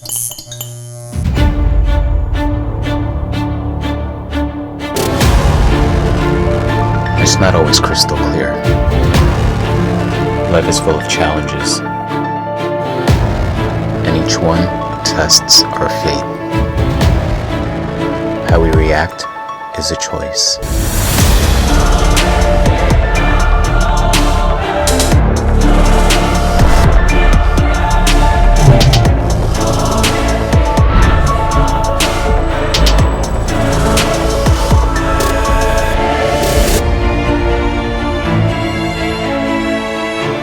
It's not always crystal clear. Life is full of challenges, and each one tests our faith. How we react is a choice.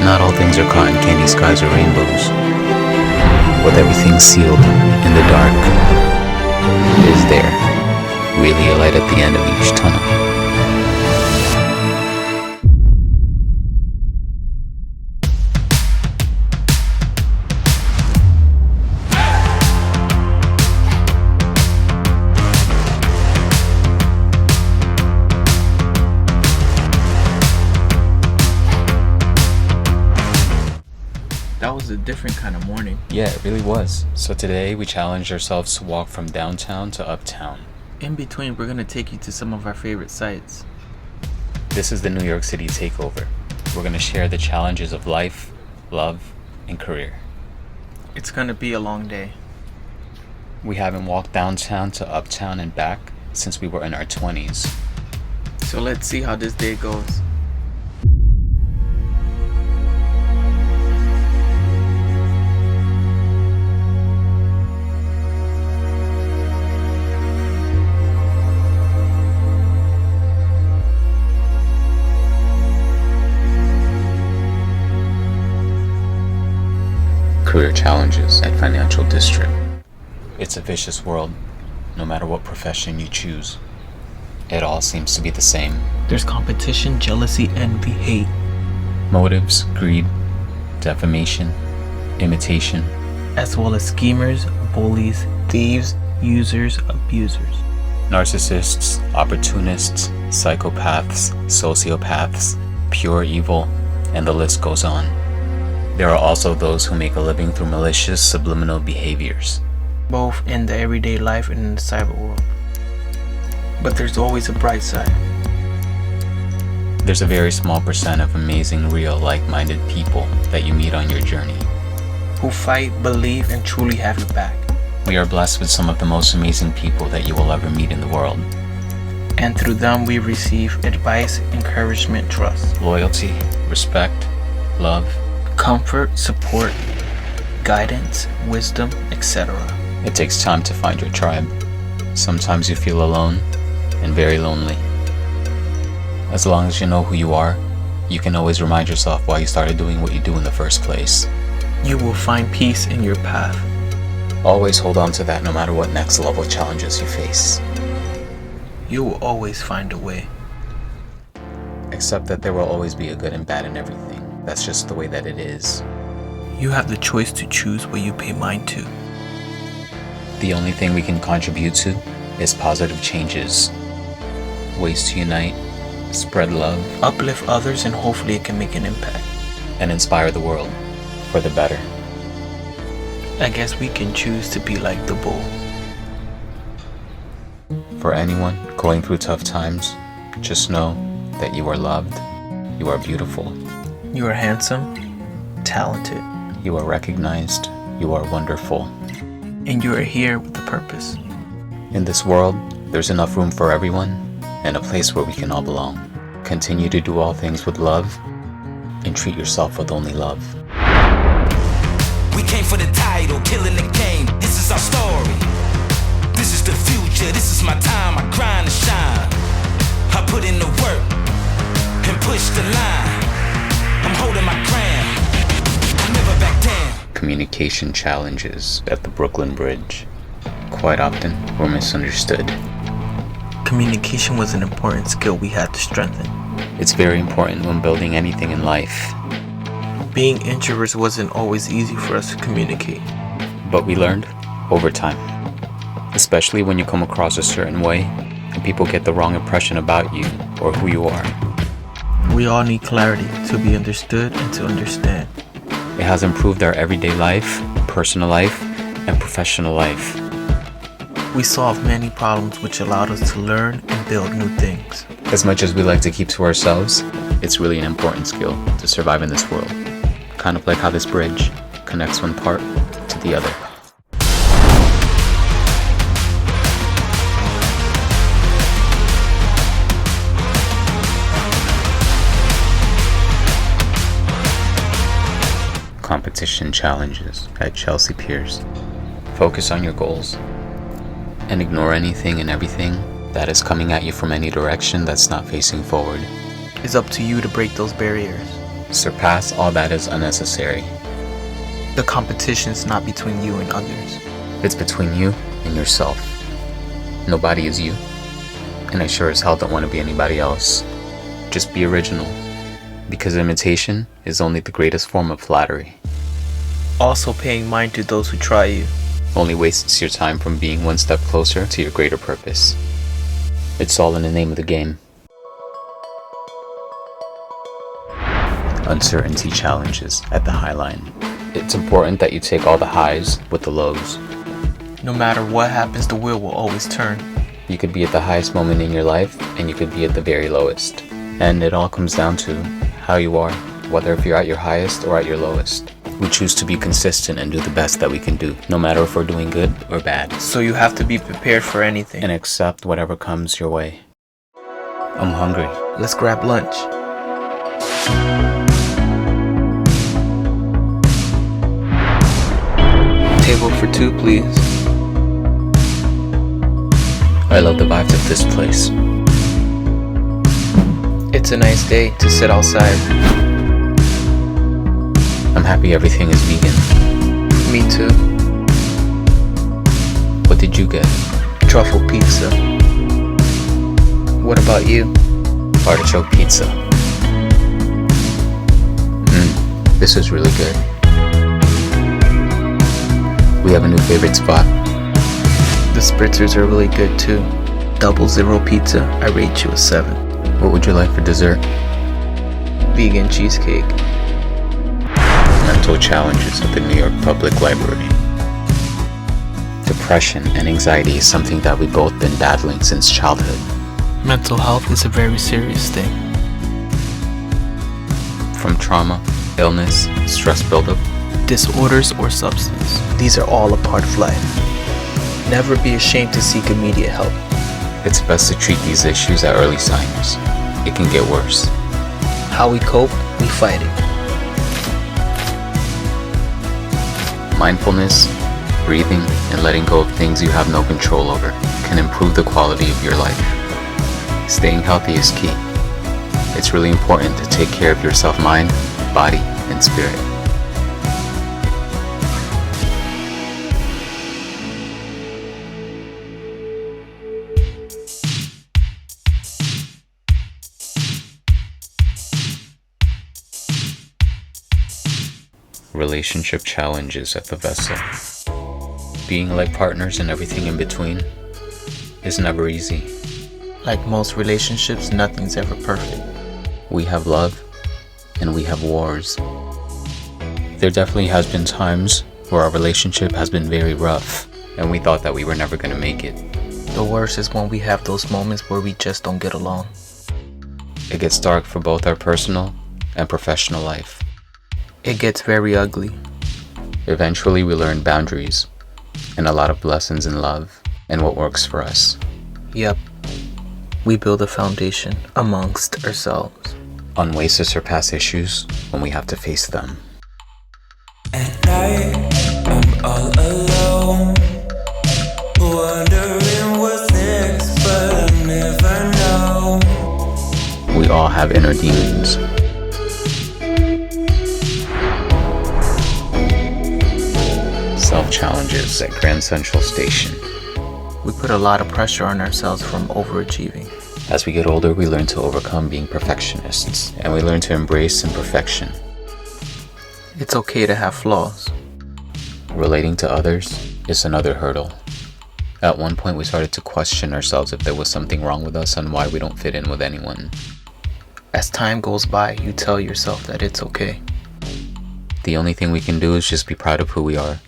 Not all things are cotton candy skies or rainbows. With everything sealed in the dark, is there really a light at the end of each tunnel? That was a different kind of morning. Yeah, it really was. So today we challenged ourselves to walk from downtown to uptown. In between, we're gonna take you to some of our favorite sites. This is the New York City Takeover. We're gonna share the challenges of life, love, and career. It's gonna be a long day. We haven't walked downtown to uptown and back since we were in our 20s. So let's see how this day goes. Career challenges at Financial District. It's a vicious world, no matter what profession you choose. It all seems to be the same. There's competition, jealousy, envy, hate. Motives, greed, defamation, imitation. As well as schemers, bullies, thieves, users, abusers. Narcissists, opportunists, psychopaths, sociopaths, pure evil, and the list goes on. There are also those who make a living through malicious, subliminal behaviors. Both in the everyday life and in the cyber world. But there's always a bright side. There's a very small percent of amazing, real, like-minded people that you meet on your journey. Who fight, believe, and truly have your back. We are blessed with some of the most amazing people that you will ever meet in the world. And through them we receive advice, encouragement, trust. Loyalty, respect, love, comfort, support, guidance, wisdom, etc. It takes time to find your tribe. Sometimes you feel alone and very lonely. As long as you know who you are, you can always remind yourself why you started doing what you do in the first place. You will find peace in your path. Always hold on to that no matter what next level challenges you face. You will always find a way. Accept that there will always be a good and bad in everything. That's just the way that it is. You have the choice to choose what you pay mind to. The only thing we can contribute to is positive changes. Ways to unite, spread love, uplift others, and hopefully it can make an impact. And inspire the world for the better. I guess we can choose to be like the bull. For anyone going through tough times, just know that you are loved, you are beautiful. You are handsome, talented. You are recognized, you are wonderful. And you are here with a purpose. In this world, there's enough room for everyone and a place where we can all belong. Continue to do all things with love and treat yourself with only love. We came for the title, killing the game. This is our story. This is the future. This is my time. I grind and shine. I put in the work and push the line. I'm holding my ground. I never back down. Communication challenges at the Brooklyn Bridge. Quite often, we're misunderstood. Communication was an important skill we had to strengthen. It's very important when building anything in life. Being introverts wasn't always easy for us to communicate. But we learned over time. Especially when you come across a certain way and people get the wrong impression about you or who you are. We all need clarity to be understood and to understand. It has improved our everyday life, personal life, and professional life. We solved many problems which allowed us to learn and build new things. As much as we like to keep to ourselves, it's really an important skill to survive in this world. Kind of like how this bridge connects one part to the other. Competition challenges at Chelsea Piers. Focus on your goals and ignore anything and everything that is coming at you from any direction that's not facing forward. It's up to you to break those barriers. Surpass all that is unnecessary. The competition's not between you and others. It's between you and yourself. Nobody is you, and I sure as hell don't want to be anybody else. Just be original, because imitation is only the greatest form of flattery. Also paying mind to those who try you. Only wastes your time from being one step closer to your greater purpose. It's all in the name of the game. Uncertainty challenges at the high line. It's important that you take all the highs with the lows. No matter what happens, the wheel will always turn. You could be at the highest moment in your life, and you could be at the very lowest. And it all comes down to how you are, whether if you're at your highest or at your lowest. We choose to be consistent and do the best that we can do, no matter if we're doing good or bad. So you have to be prepared for anything. And accept whatever comes your way. I'm hungry. Let's grab lunch. Table for two, please. I love the vibes of this place. It's a nice day to sit outside. I'm happy everything is vegan. Me too. What did you get? Truffle pizza. What about you? Artichoke pizza. This is really good. We have a new favorite spot. The spritzers are really good too. Double zero pizza, I rate you a 7. What would you like for dessert? Vegan cheesecake. Mental challenges at the New York Public Library. Depression and anxiety is something that we've both been battling since childhood. Mental health is a very serious thing. From trauma, illness, stress buildup, disorders, or substance. These are all a part of life. Never be ashamed to seek immediate help. It's best to treat these issues at early signs. It can get worse. How we cope, we fight it. Mindfulness, breathing, and letting go of things you have no control over can improve the quality of your life. Staying healthy is key. It's really important to take care of yourself, mind, body, and spirit. Relationship challenges at the vessel. Being like partners and everything in between is never easy. Like most relationships, nothing's ever perfect. We have love and we have wars. There definitely has been times where our relationship has been very rough and we thought that we were never going to make it. The worst is when we have those moments where we just don't get along. It gets dark for both our personal and professional life. It gets very ugly. Eventually we learn boundaries and a lot of lessons in love and what works for us. Yep. We build a foundation amongst ourselves. On ways to surpass issues when we have to face them. At night, I'm all alone, wondering what's next, but I never know. We all have inner demons. Self-challenges at Grand Central Station. We put a lot of pressure on ourselves from overachieving. As we get older, we learn to overcome being perfectionists, and we learn to embrace imperfection. It's okay to have flaws. Relating to others is another hurdle. At one point, we started to question ourselves if there was something wrong with us and why we don't fit in with anyone. As time goes by, you tell yourself that it's okay. The only thing we can do is just be proud of who we are.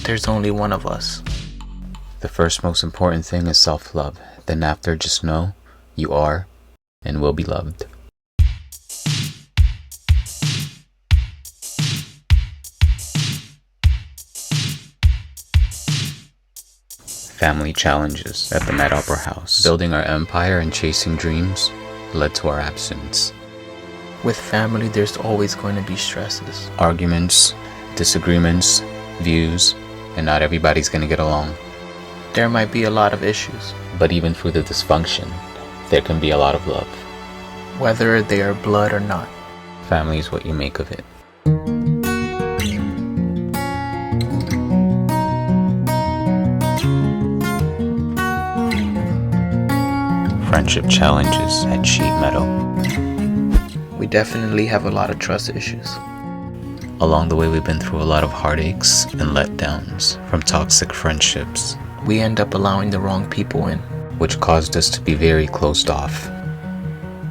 There's only one of us. The first most important thing is self-love. Then after, just know you are and will be loved. Family challenges at the Met Opera House. Building our empire and chasing dreams led to our absence. With family, there's always going to be stresses. Arguments, disagreements, views, and not everybody's gonna get along. There might be a lot of issues. But even through the dysfunction, there can be a lot of love. Whether they are blood or not. Family is what you make of it. Friendship challenges at Meadow. We definitely have a lot of trust issues. Along the way, we've been through a lot of heartaches and letdowns from toxic friendships. We end up allowing the wrong people in. Which caused us to be very closed off.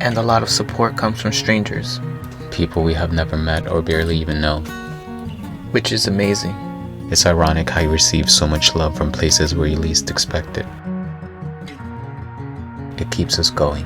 And a lot of support comes from strangers. People we have never met or barely even know. Which is amazing. It's ironic how you receive so much love from places where you least expect it. It keeps us going.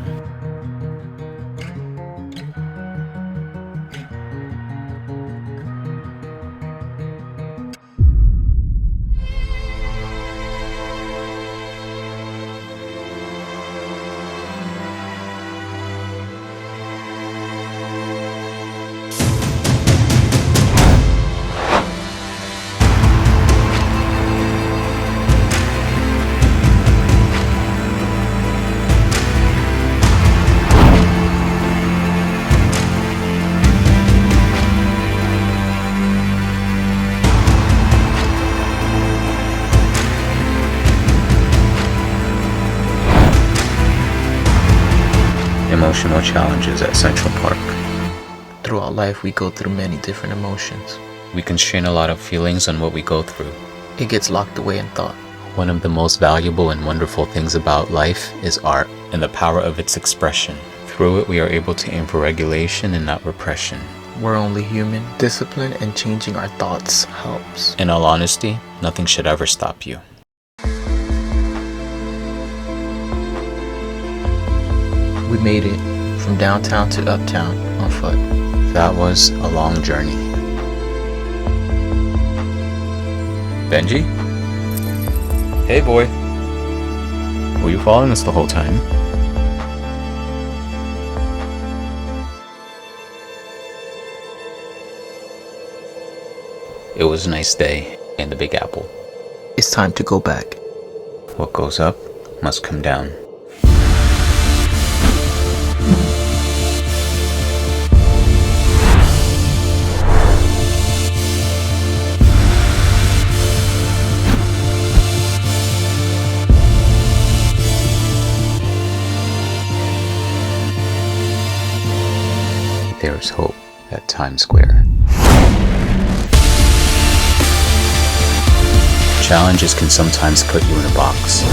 Emotional challenges at Central Park. Throughout life, we go through many different emotions. We constrain a lot of feelings on what we go through. It gets locked away in thought. One of the most valuable and wonderful things about life is art and the power of its expression. Through it, we are able to aim for regulation and not repression. We're only human. Discipline and changing our thoughts helps. In all honesty, nothing should ever stop you. We made it from downtown to uptown on foot. That was a long journey. Benji? Hey boy. Were you following us the whole time? It was a nice day in the Big Apple. It's time to go back. What goes up must come down. There is hope at Times Square. Challenges can sometimes put you in a box.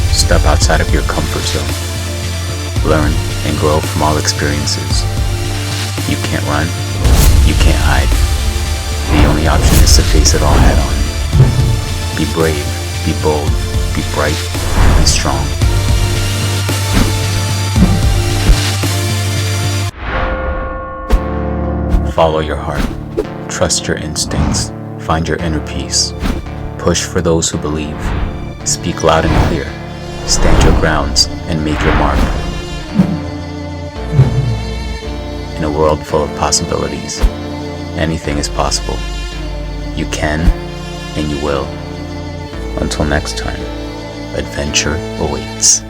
Step outside of your comfort zone. Learn and grow from all experiences. You can't run. You can't hide. The only option is to face it all head on. Be brave. Be bold. Be bright. Be strong. Follow your heart. Trust your instincts. Find your inner peace. Push for those who believe. Speak loud and clear. Stand your grounds and make your mark. In a world full of possibilities, anything is possible. You can and you will. Until next time, adventure awaits.